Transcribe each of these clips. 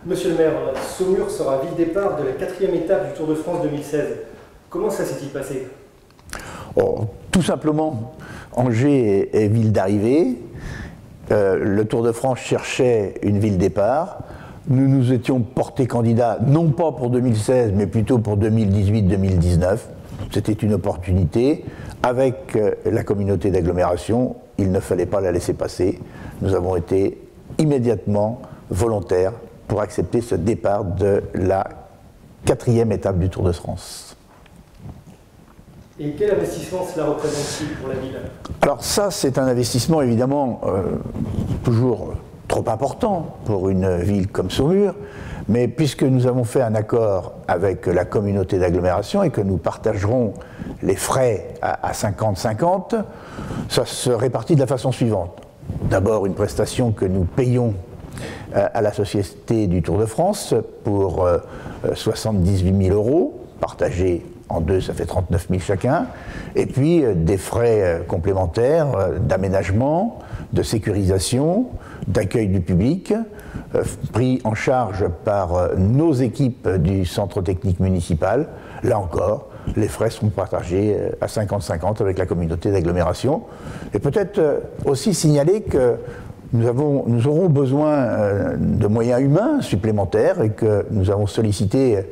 Monsieur le maire, Saumur sera ville-départ de la 4e étape du Tour de France 2016. Comment ça s'est-il passé? Tout simplement, Angers est ville d'arrivée. Le Tour de France cherchait une ville-départ. Nous nous étions portés candidats, non pas pour 2016, mais plutôt pour 2018-2019. C'était une opportunité. Avec la communauté d'agglomération, il ne fallait pas la laisser passer. Nous avons été immédiatement volontaires pour accepter ce départ de la 4e étape du Tour de France. Et quel investissement cela représente-t-il pour la ville? Alors ça, c'est un investissement évidemment toujours trop important pour une ville comme Saumur, mais puisque nous avons fait un accord avec la communauté d'agglomération et que nous partagerons les frais à 50-50, ça se répartit de la façon suivante. D'abord une prestation que nous payons à la Société du Tour de France pour 78 000 €, partagés en deux, ça fait 39 000 chacun, et puis des frais complémentaires d'aménagement, de sécurisation, d'accueil du public, pris en charge par nos équipes du centre technique municipal. Là encore, les frais seront partagés à 50-50 avec la communauté d'agglomération. Et peut-être aussi signaler que nous aurons besoin de moyens humains supplémentaires et que nous avons sollicité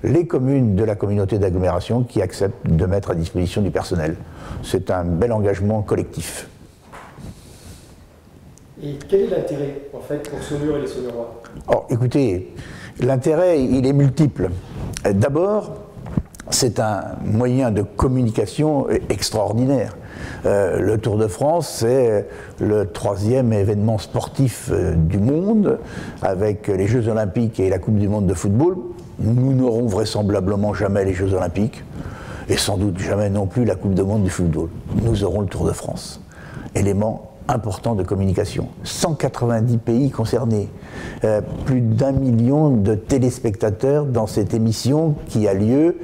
les communes de la communauté d'agglomération qui acceptent de mettre à disposition du personnel. C'est un bel engagement collectif. Et quel est l'intérêt, en fait, pour Saumur et les Saumurois? Écoutez, l'intérêt, il est multiple. D'abord, c'est un moyen de communication extraordinaire. Le Tour de France, c'est le 3e événement sportif du monde, avec les Jeux Olympiques et la Coupe du Monde de football. Nous n'aurons vraisemblablement jamais les Jeux Olympiques, et sans doute jamais non plus la Coupe du Monde du football. Nous aurons le Tour de France. Élément important de communication. 190 pays concernés, plus d'1 million de téléspectateurs dans cette émission qui a lieu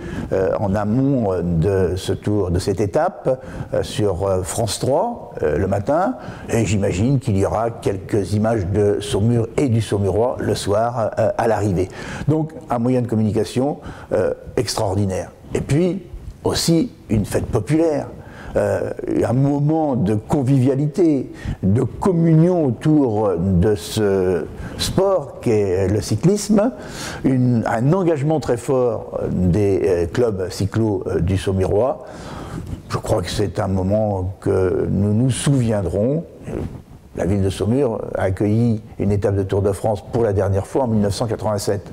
en amont de ce tour, de cette étape, sur France 3 le matin, et j'imagine qu'il y aura quelques images de Saumur et du Saumurois le soir à l'arrivée. Donc un moyen de communication extraordinaire. Et puis aussi une fête populaire. Un moment de convivialité, de communion autour de ce sport qu'est le cyclisme, un engagement très fort des clubs cyclos du Saumurois. Je crois que c'est un moment que nous nous souviendrons. La ville de Saumur a accueilli une étape de Tour de France pour la dernière fois en 1987.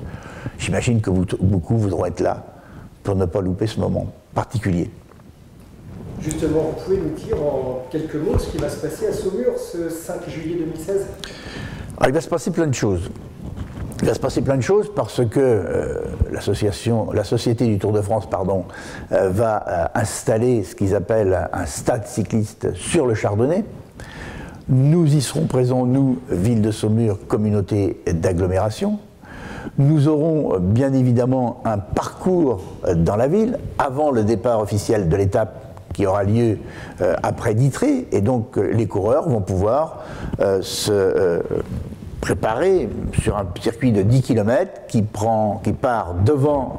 J'imagine que beaucoup voudront être là pour ne pas louper ce moment particulier. Justement, vous pouvez nous dire en quelques mots ce qui va se passer à Saumur ce 5 juillet 2016? Il va se passer plein de choses. Il va se passer plein de choses parce que la Société du Tour de France, va installer ce qu'ils appellent un stade cycliste sur le Chardonnay. Nous y serons présents, nous, ville de Saumur, communauté d'agglomération. Nous aurons bien évidemment un parcours dans la ville avant le départ officiel de l'étape qui aura lieu après Dittré, et donc les coureurs vont pouvoir se préparer sur un circuit de 10 km qui part devant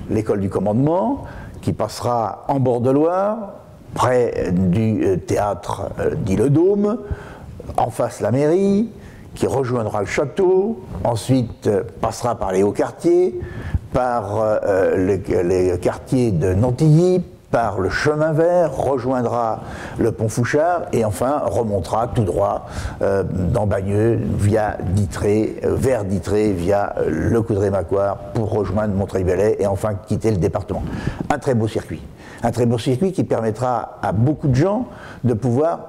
l'école du commandement, qui passera en bord de Loire, près du théâtre d'Île-Dôme, en face la mairie, qui rejoindra le château, ensuite passera par les hauts quartiers, par les quartiers de Nantilly, par le chemin vert, rejoindra le pont Fouchard et enfin remontera tout droit dans Bagneux via Dittré, vers Dittré, via le Coudray-Macquart pour rejoindre Montreuil-Bellay et enfin quitter le département. Un très beau circuit. Un très beau circuit qui permettra à beaucoup de gens de pouvoir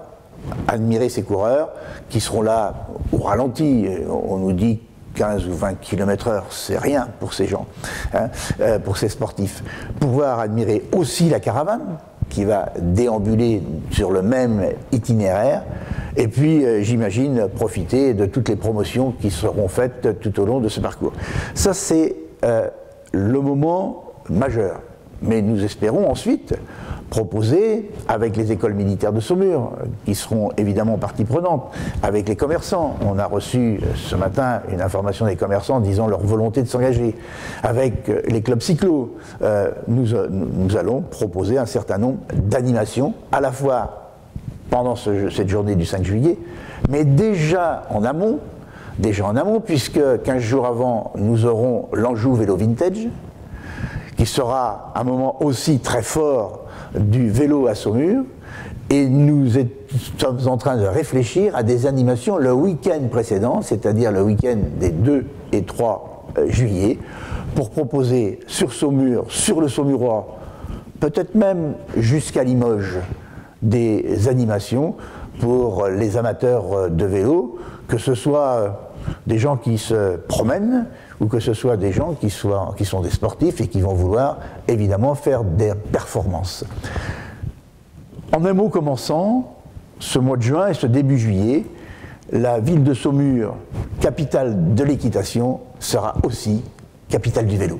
admirer ces coureurs qui seront là au ralenti. On nous dit 15 ou 20 km/h, c'est rien pour ces gens, pour ces sportifs. Pouvoir admirer aussi la caravane qui va déambuler sur le même itinéraire, et puis j'imagine profiter de toutes les promotions qui seront faites tout au long de ce parcours. Ça c'est le moment majeur, mais nous espérons ensuite proposer avec les écoles militaires de Saumur, qui seront évidemment partie prenante, avec les commerçants. On a reçu ce matin une information des commerçants disant leur volonté de s'engager. Avec les clubs cyclo, nous allons proposer un certain nombre d'animations, à la fois pendant cette journée du 5 juillet, mais déjà en amont, puisque 15 jours avant, nous aurons l'Anjou Vélo Vintage, qui sera un moment aussi très fort du vélo à Saumur, et nous sommes en train de réfléchir à des animations le week-end précédent, c'est-à-dire le week-end des 2 et 3 juillet, pour proposer sur Saumur, sur le Saumurois, peut-être même jusqu'à Limoges, des animations pour les amateurs de vélo, que ce soit des gens qui se promènent ou que ce soit des gens qui sont des sportifs et qui vont vouloir évidemment faire des performances. En un mot commençant, ce mois de juin et ce début juillet, la ville de Saumur, capitale de l'équitation, sera aussi capitale du vélo.